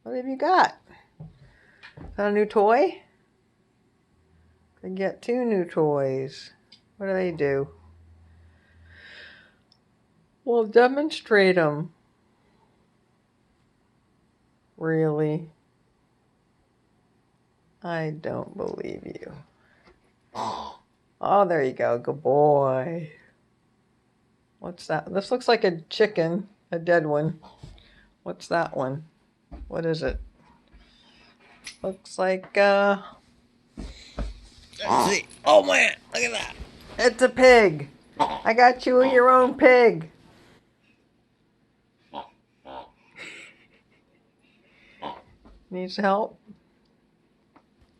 What have you got? Is that a new toy? Could get 2 new toys. What do they do? Well, demonstrate them. Really? I don't believe you. Oh, there you go. Good boy. What's that? This looks like a chicken, a dead one. What's that one? What is it? Looks like, let's see. Oh man, look at that. It's a pig. I got you your own pig. Needs help?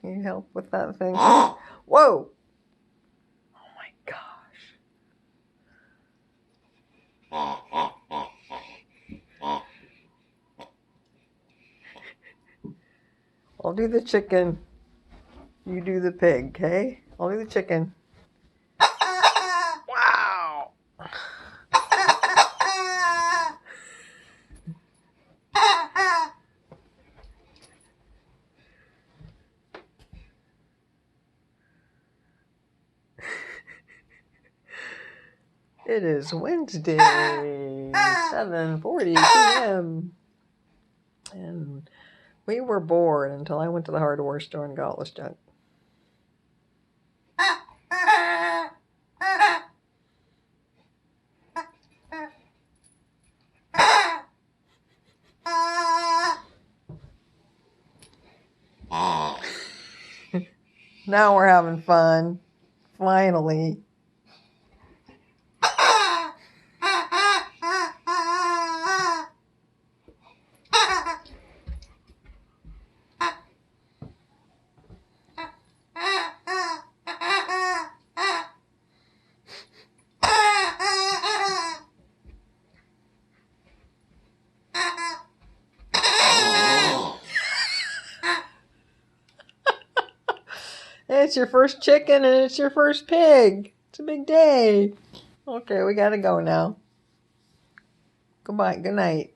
Need help with that thing? Whoa! Oh my gosh. I'll do the chicken. You do the pig, okay? I'll do the chicken. Wow! It is Wednesday, 7:40 p.m. And we were bored until I went to the hardware store and got all this junk. Now we're having fun. Finally. It's your first chicken and it's your first pig. It's a big day. Okay, we gotta go now. Goodbye. Good night.